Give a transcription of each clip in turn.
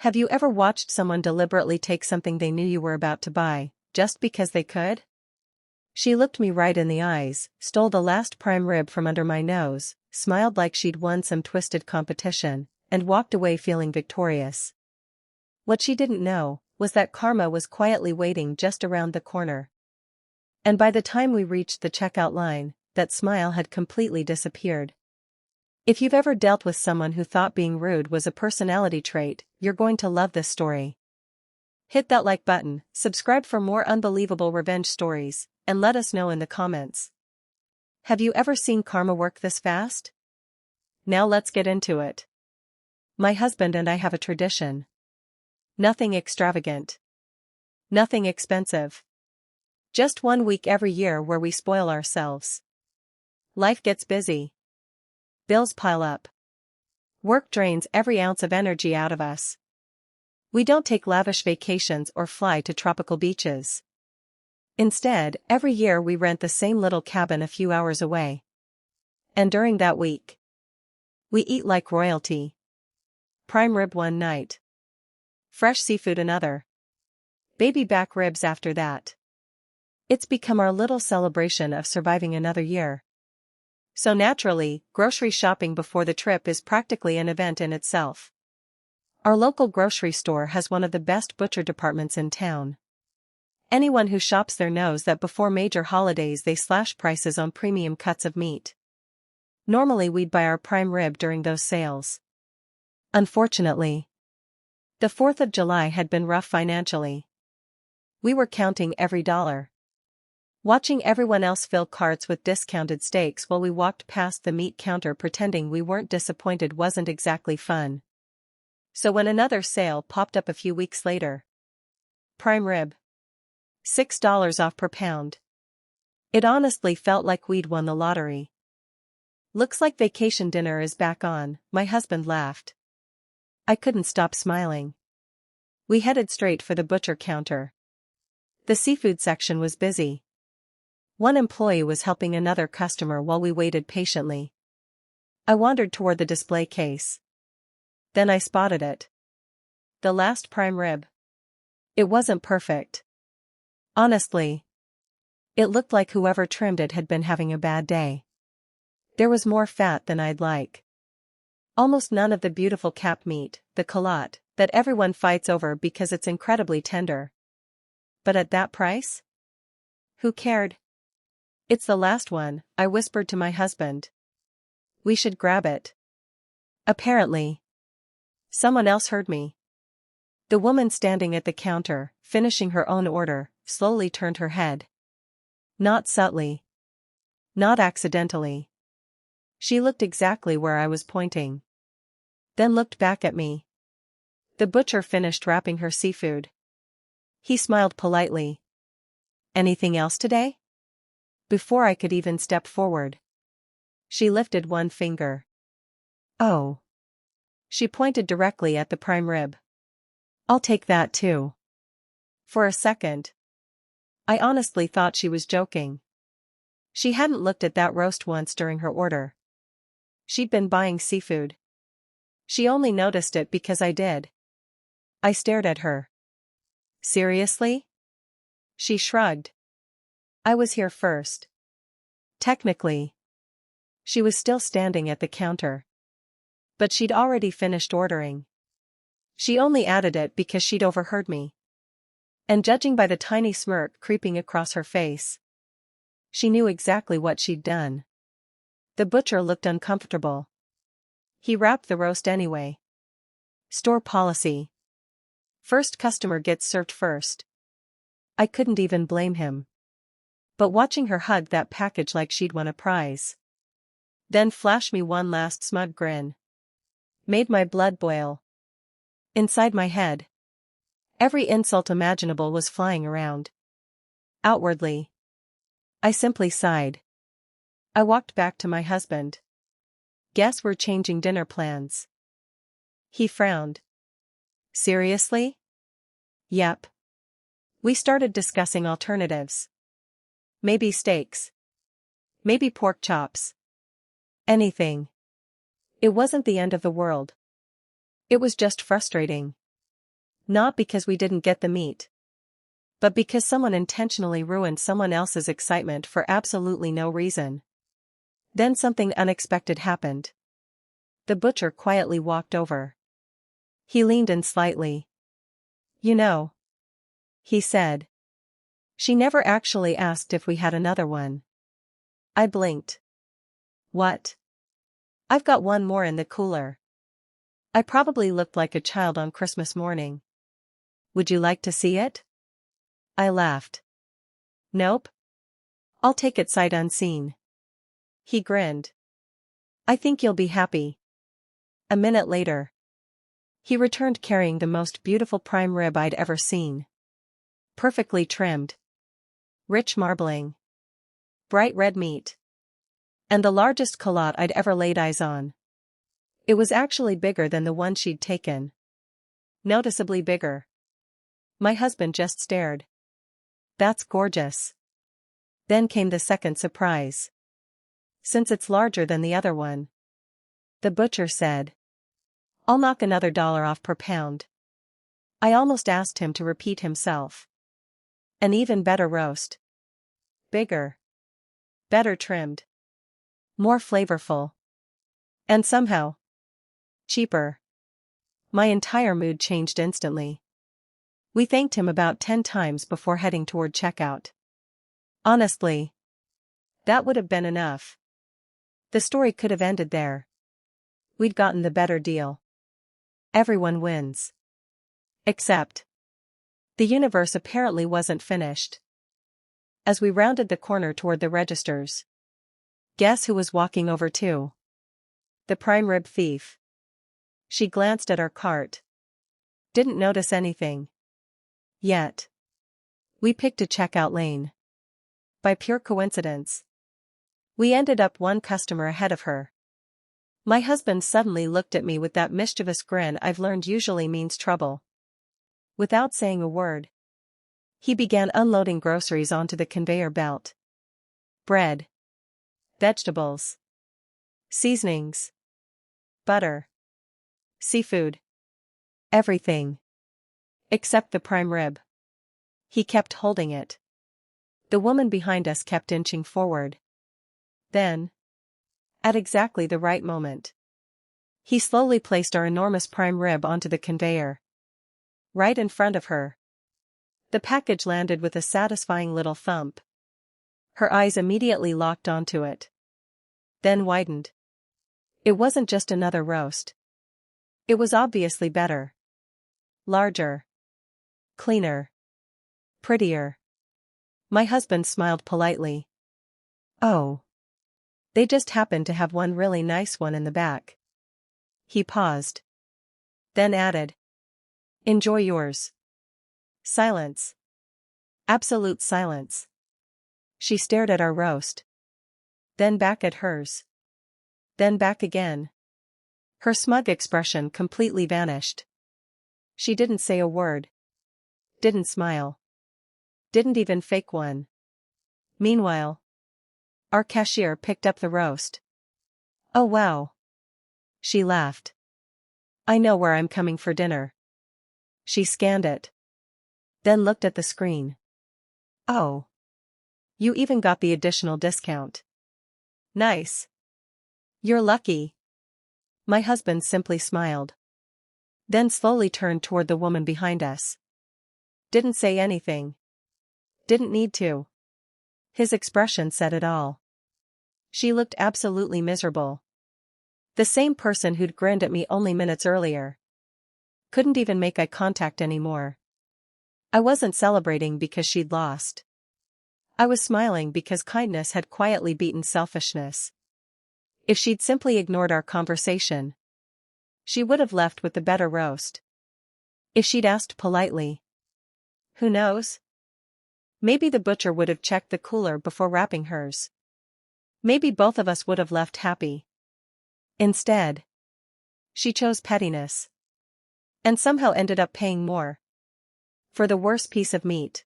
Have you ever watched someone deliberately take something they knew you were about to buy, just because they could? She looked me right in the eyes, stole the last prime rib from under my nose, smiled like she'd won some twisted competition, and walked away feeling victorious. What she didn't know was that karma was quietly waiting just around the corner. And by the time we reached the checkout line, that smile had completely disappeared. If you've ever dealt with someone who thought being rude was a personality trait, you're going to love this story. Hit that like button, subscribe for more unbelievable revenge stories, and let us know in the comments. Have you ever seen karma work this fast? Now let's get into it. My husband and I have a tradition. Nothing extravagant. Nothing expensive. Just 1 week every year where we spoil ourselves. Life gets busy. Bills pile up. Work drains every ounce of energy out of us. We don't take lavish vacations or fly to tropical beaches. Instead, every year we rent the same little cabin a few hours away. And during that week, we eat like royalty. Prime rib one night. Fresh seafood another. Baby back ribs after that. It's become our little celebration of surviving another year. So naturally, grocery shopping before the trip is practically an event in itself. Our local grocery store has one of the best butcher departments in town. Anyone who shops there knows that before major holidays they slash prices on premium cuts of meat. Normally we'd buy our prime rib during those sales. Unfortunately, the 4th of July had been rough financially. We were counting every dollar. Watching everyone else fill carts with discounted steaks while we walked past the meat counter pretending we weren't disappointed wasn't exactly fun. So when another sale popped up a few weeks later. Prime rib. $6 off per pound. It honestly felt like we'd won the lottery. Looks like vacation dinner is back on, my husband laughed. I couldn't stop smiling. We headed straight for the butcher counter. The seafood section was busy. One employee was helping another customer while we waited patiently. I wandered toward the display case. Then I spotted it. The last prime rib. It wasn't perfect. Honestly, it looked like whoever trimmed it had been having a bad day. There was more fat than I'd like. Almost none of the beautiful cap meat, the culotte, that everyone fights over because it's incredibly tender. But at that price? Who cared? It's the last one, I whispered to my husband. We should grab it. Apparently, someone else heard me. The woman standing at the counter, finishing her own order, slowly turned her head. Not subtly. Not accidentally. She looked exactly where I was pointing. Then looked back at me. The butcher finished wrapping her seafood. He smiled politely. Anything else today? Before I could even step forward, she lifted one finger. Oh. She pointed directly at the prime rib. I'll take that too. For a second, I honestly thought she was joking. She hadn't looked at that roast once during her order. She'd been buying seafood. She only noticed it because I did. I stared at her. Seriously? She shrugged. I was here first. Technically. She was still standing at the counter. But she'd already finished ordering. She only added it because she'd overheard me. And judging by the tiny smirk creeping across her face, she knew exactly what she'd done. The butcher looked uncomfortable. He wrapped the roast anyway. Store policy. First customer gets served first. I couldn't even blame him. But watching her hug that package like she'd won a prize, then flash me one last smug grin, made my blood boil. Inside my head, every insult imaginable was flying around. Outwardly, I simply sighed. I walked back to my husband. Guess we're changing dinner plans. He frowned. Seriously? Yep. We started discussing alternatives. Maybe steaks. Maybe pork chops. Anything. It wasn't the end of the world. It was just frustrating. Not because we didn't get the meat, but because someone intentionally ruined someone else's excitement for absolutely no reason. Then something unexpected happened. The butcher quietly walked over. He leaned in slightly. "You know," he said. "She never actually asked if we had another one." I blinked. "What?" "I've got one more in the cooler." I probably looked like a child on Christmas morning. "Would you like to see it?" I laughed. "Nope. I'll take it sight unseen." He grinned. "I think you'll be happy." A minute later, he returned carrying the most beautiful prime rib I'd ever seen. Perfectly trimmed. Rich marbling. Bright red meat. And the largest culotte I'd ever laid eyes on. It was actually bigger than the one she'd taken. Noticeably bigger. My husband just stared. "That's gorgeous." Then came the second surprise. "Since it's larger than the other one," the butcher said, "I'll knock another $1 off per pound." I almost asked him to repeat himself. An even better roast. Bigger. Better trimmed. More flavorful. And somehow cheaper. My entire mood changed instantly. We thanked him about 10 times before heading toward checkout. Honestly, that would have been enough. The story could have ended there. We'd gotten the better deal. Everyone wins. Except the universe apparently wasn't finished. As we rounded the corner toward the registers, guess who was walking over too? The prime rib thief. She glanced at our cart. Didn't notice anything. Yet. We picked a checkout lane. By pure coincidence. We ended up one customer ahead of her. My husband suddenly looked at me with that mischievous grin I've learned usually means trouble. Without saying a word, he began unloading groceries onto the conveyor belt. Bread. Vegetables. Seasonings. Butter. Seafood. Everything. Except the prime rib. He kept holding it. The woman behind us kept inching forward. Then, at exactly the right moment, he slowly placed our enormous prime rib onto the conveyor. Right in front of her. The package landed with a satisfying little thump. Her eyes immediately locked onto it. Then widened. It wasn't just another roast. It was obviously better. Larger. Cleaner. Prettier. My husband smiled politely. "Oh. They just happened to have one really nice one in the back." He paused. Then added. "Enjoy yours." Silence. Absolute silence. She stared at our roast. Then back at hers. Then back again. Her smug expression completely vanished. She didn't say a word. Didn't smile. Didn't even fake one. Meanwhile, our cashier picked up the roast. "Oh wow." She laughed. "I know where I'm coming for dinner." She scanned it. Then looked at the screen. "Oh. You even got the additional discount. Nice. You're lucky." My husband simply smiled. Then slowly turned toward the woman behind us. Didn't say anything. Didn't need to. His expression said it all. She looked absolutely miserable. The same person who'd grinned at me only minutes earlier. Couldn't even make eye contact anymore. I wasn't celebrating because she'd lost. I was smiling because kindness had quietly beaten selfishness. If she'd simply ignored our conversation, she would have left with the better roast. If she'd asked politely, who knows? Maybe the butcher would have checked the cooler before wrapping hers. Maybe both of us would have left happy. Instead, she chose pettiness. And somehow ended up paying more. For the worst piece of meat.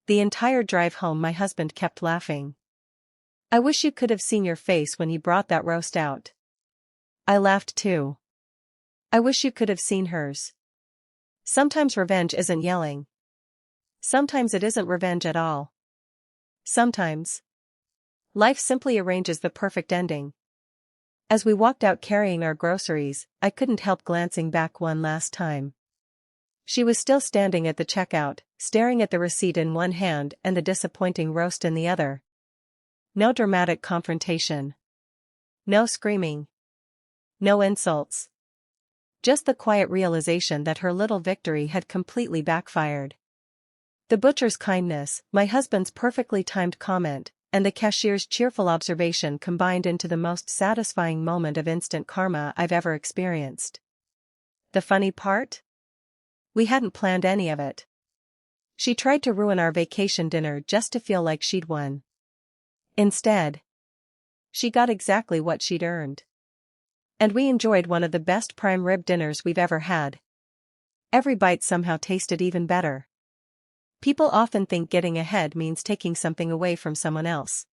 The entire drive home my husband kept laughing. "I wish you could have seen your face when he brought that roast out." I laughed too. I wish you could have seen hers. Sometimes revenge isn't yelling. Sometimes it isn't revenge at all. Sometimes life simply arranges the perfect ending. As we walked out carrying our groceries, I couldn't help glancing back one last time. She was still standing at the checkout, staring at the receipt in one hand and the disappointing roast in the other. No dramatic confrontation. No screaming. No insults. Just the quiet realization that her little victory had completely backfired. The butcher's kindness, my husband's perfectly timed comment, and the cashier's cheerful observation combined into the most satisfying moment of instant karma I've ever experienced. The funny part? We hadn't planned any of it. She tried to ruin our vacation dinner just to feel like she'd won. Instead, she got exactly what she'd earned. And we enjoyed one of the best prime rib dinners we've ever had. Every bite somehow tasted even better. People often think getting ahead means taking something away from someone else.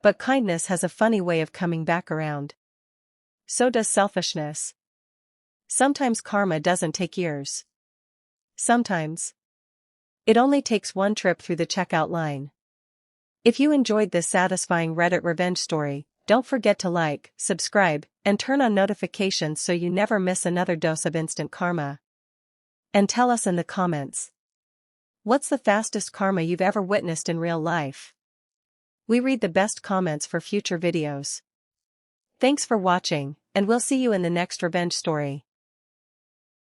But kindness has a funny way of coming back around. So does selfishness. Sometimes karma doesn't take years. Sometimes it only takes one trip through the checkout line. If you enjoyed this satisfying Reddit revenge story, don't forget to like, subscribe, and turn on notifications so you never miss another dose of instant karma. And tell us in the comments, what's the fastest karma you've ever witnessed in real life? We read the best comments for future videos. Thanks for watching, and we'll see you in the next revenge story.